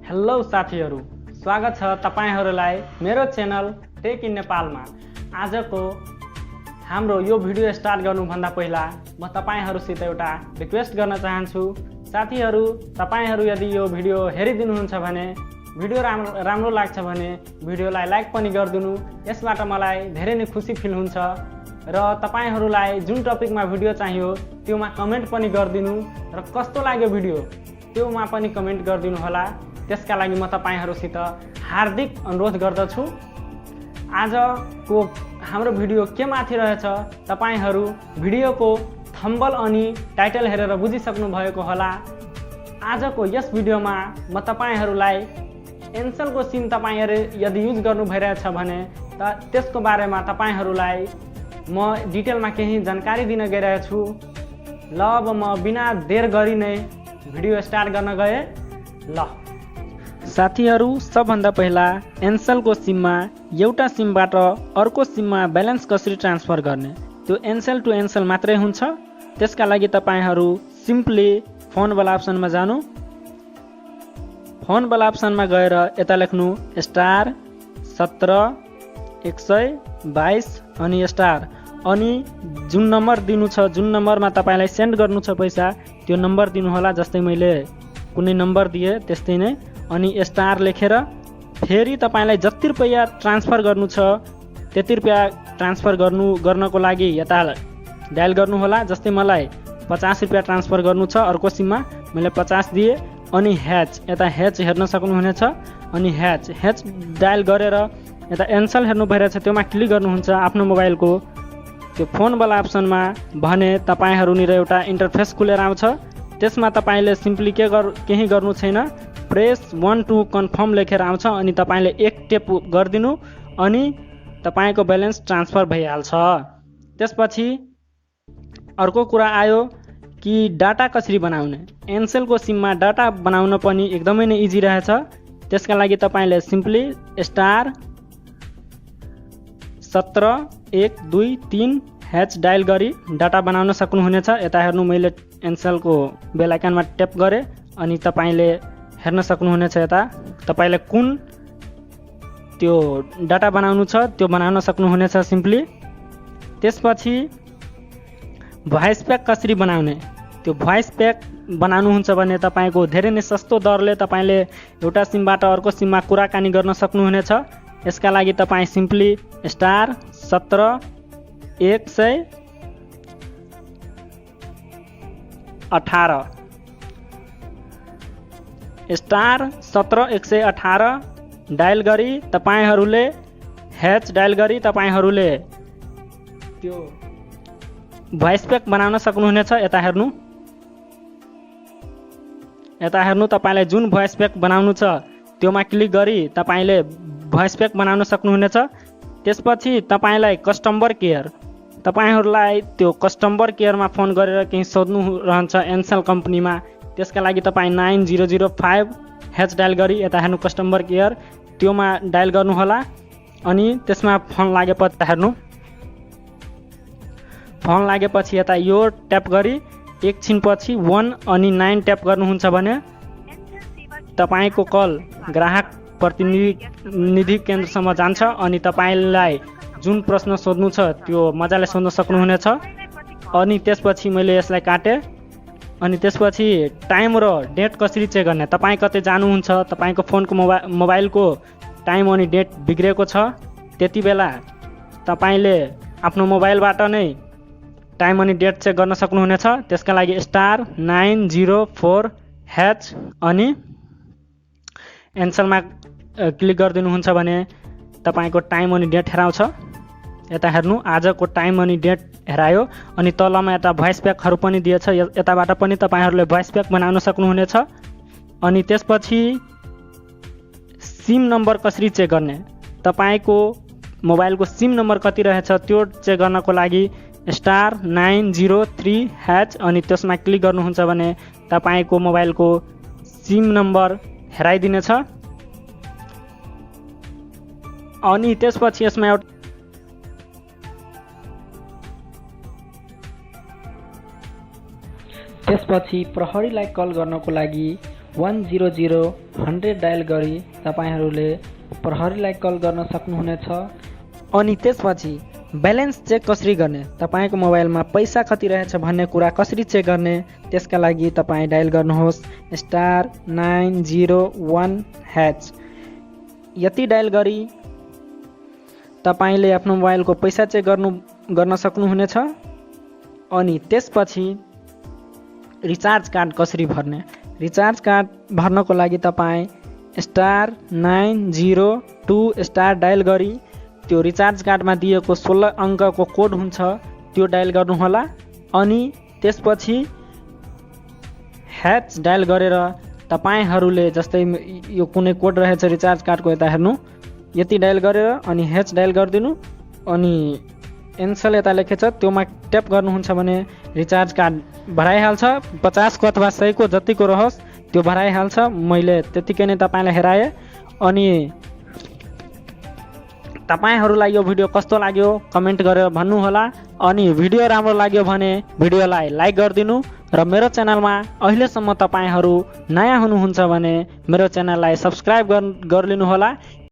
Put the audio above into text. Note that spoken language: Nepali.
हेलो साथीहरु, स्वागत छ तपाईहरुलाई मेरो च्यानल टेक इन नेपालमा। आजको हाम्रो यो भिडियो स्टार्ट गर्नुभन्दा पहिला म तपाईहरुसित एउटा रिक्वेस्ट गर्न चाहन्छु। साथीहरु, तपाईहरु यदि यो भिडियो हेरिदिनुहुन्छ भने, भिडियो राम्रो लाग्छ भने भिडियोलाई लाइक पनि गरिदिनु। यसबाट मलाई धेरै नै खुसी फिल हुन्छ र तपाईहरुलाई जुन टपिकमा भिडियो चाहियो त्योमा कमेन्ट पनि गरिदिनु र कस्तो लाग्यो भिडियो त्योमा पनि कमेन्ट गरिदिनु होला। त्यसका लागि म तपाईहरुसित हार्दिक अनुरोध गर्दछु। आजको हाम्रो भिडियो के माथि रहेछ तपाईहरु भिडियोको थम्बनेल अनि टाइटल हेरेर बुझिसक्नु भएको होला। आजको यस भिडियोमा म तपाईहरुलाई Ncell को सिम तपाईहरु यदि युज गर्नु भइरहेछ भने त्यसको बारेमा तपाईहरुलाई म डिटेलमा केही जानकारी दिन गइरहेछु। ल अब म बिना देर गरी नै भिडियो स्टार्ट गर्न गए। ल साथीहरु, सबभन्दा पहिला Ncell को सिममा एउटा सिमबाट अर्को सिममा ब्यालेन्स कसरी ट्रान्सफर गर्ने, त्यो Ncell टु Ncell मात्रै हुन्छ। त्यसका लागि तपाईहरु सिम्पली फोन वाला अप्सनमा जानु। फोन वाला अप्सनमा गएर यता लेख्नु *17 122 अनि स्टार अनि जुन नम्बर दिनु छ, जुन नम्बरमा तपाईलाई सेन्ड गर्नु छ पैसा, त्यो नम्बर दिनु होला। जस्तै मैले कुनै नम्बर दिए त्यस्तै नै अनि स्टार लेखेर फेरि तपाईलाई जति रुपैयाँ ट्रान्सफर गर्नु छ त्यति रुपैयाँ ट्रान्सफर गर्नको लागि यता डायल गर्नु होला। जस्तै मलाई 50 रुपैयाँ ट्रान्सफर गर्नु छ अर्को सिममा, मैले 50 दिए अनि ह्याच यता ह्याच हेर्न सक्नुहुनेछ अनि ह्याच डायल गरेर यता Ncell हेर्नु भइरहेछ त्योमा क्लिक गर्नुहुन्छ आफ्नो मोबाइलको त्यो फोन वाला अप्सनमा भने तपाईहरुनिर एउटा इन्टरफेस खुलेर आउँछ। त्यसमा तपाईले सिम्पली केही गर्नु छैन, प्रेस 1 to कन्फर्म लेखेर आउँछ अनि तपाईले एक टेप गर्दिनु अनि तपाईको ब्यालेन्स ट्रान्सफर भइहाल्छ। त्यसपछि अर्को कुरा आयो कि डाटा कसरी बनाउने। Ncell को सिममा डाटा बनाउन पनि एकदमै नै इजी रहेछ। त्यसका लागि तपाईले सिम्पली *17 123 ह्याच डायल गरी डाटा बनाउन सक्नुहुनेछ। यता हेर्नु, मैले Ncell को बेल आइकनमा ट्याप गरे अनि तपाईले हेर्न सक्नुहुनेछ यता तपाईले कुन त्यो डाटा बनाउनु छ त्यो बनाउन सक्नुहुनेछ सिम्पली। त्यसपछि भोइस प्याक कसरी बनाउने, त्यो भोइस प्याक बनाउनुहुन्छ भने तपाईको धेरै नै सस्तो दरले तपाईले एउटा सिमबाट अर्को सिममा कुराकानी गर्न सक्नुहुनेछ। यसका लागि तपाई सिम्पली *17 118 *17 118 डायल गरी तपाईहरुले ह्याच डायल गरी तपाईहरुले त्यो भोइस प्याक बनाउन सक्नुहुनेछ। यता हेर्नु तपाईलाई जुन भोइस प्याक बनाउनु छ त्योमा क्लिक गरी तपाईले भोइस प्याक बनाउन सक्नुहुनेछ। त्यसपछि तपाईलाई कस्टमर केयर, तपाईहरुलाई त्यो कस्टमर केयरमा फोन गरेर केही सोध्नु रहन्छ Ncell कम्पनीमा, त्यसका लागि तपाई 9005 ह्याच डायल गरी यता हेर्नु कस्टमर केयर त्योमा डायल गर्नु होला अनि त्यसमा फोन लागेपछि यता यो ट्याप गरी एकछिनपछि 1 अनि 9 ट्याप गर्नुहुन्छ भने तपाईको कल ग्राहक प्रतिनिधि केन्द्रसम्म जान्छ अनि तपाईलाई जुन प्रश्न सोध्नु छ त्यो मजाले सोध्न सक्नुहुनेछ। अनि त्यसपछि मैले यसलाई काटे अनि त्यसपछि टाइम र डेट कसरी चेक गर्ने, तपाई कतै जानुहुन्छ, तपाईको फोनको मोबाइलको टाइम अनि डेट बिग्रेको छ, त्यति बेला तपाईले आफ्नो मोबाइलबाट नै टाइम अनि डेट चेक गर्न सक्नुहुनेछ। त्यसका लागि *904 ह्याच अनि Ncell मा क्लिक गरिदिनुहुन्छ भने तपाईको टाइम अनि डेट हेराउँछ। यता हेर्नु आजको टाइम अनि डेट हेरायो अनि तलमा यता भोइस प्याकहरु पनि दिएछ, यताबाट पनि तपाईहरुले भोइस प्याक बनाउन सक्नुहुनेछ। अनि त्यसपछि सिम नम्बर कसरी चेक गर्ने, तपाईको मोबाइलको सिम नम्बर कति रहेछ त्यो चेक गर्नको लागि *903 ह्याच अनि त्यसमा क्लिक गर्नुहुन्छ भने तपाईको मोबाइलको सिम नम्बर हेराइदिनेछ। अनि त्यसपछि यसमा एउटा त्यसपछि प्रहरीलाई कल गर्नको लागि 100 डायल गरी तपाईहरूले प्रहरीलाई कल गर्न सक्नुहुनेछ। अनि त्यसपछि ब्यालेन्स चेक कसरी गर्ने, तपाईँको मोबाइलमा पैसा कति रहेछ भन्ने कुरा कसरी चेक गर्ने, त्यसका लागि तपाईँ डायल गर्नुहोस् *901#। यति डायल गरी तपाईँले आफ्नो मोबाइलको पैसा चेक गर्न सक्नुहुनेछ। अनि त्यसपछि रिचार्ज कार्ड कसरी भर्ने, रिचार्ज कार्ड भर्नको लागि तपाईँ *902# डायल गरी त्यो रिचार्ज कार्डमा दिएको 16 अङ्कको कोड हुन्छ त्यो डायल गर्नुहोला। अनि त्यसपछि # डायल गरेर तपाईँहरूले जस्तै यो कुनै कोड रहेछ रिचार्ज कार्डको यता हेर्नु, यति डायल गरेर अनि # डायल गरिदिनु अनि एनसेल यता लेखेछ त्योमा ट्याप गर्नुहुन्छ भने रिचार्ज कार्ड भराइहाल्छ। 50 को अथवा 100 को जतिको रहोस् त्यो भराइहाल्छ। मैले त्यतिकै नै तपाईँलाई हेराएँ। अनि तपाईहरूलाई यो भिडियो कस्तो लाग्यो कमेन्ट गरेर भन्नुहोला। अनि भिडियो राम्रो लाग्यो भने भिडियोलाई लाइक गरिदिनु र मेरो च्यानलमा अहिलेसम्म तपाईहरू नयाँ हुनुहुन्छ भने मेरो च्यानललाई सब्स्क्राइब गरिदिनु होला।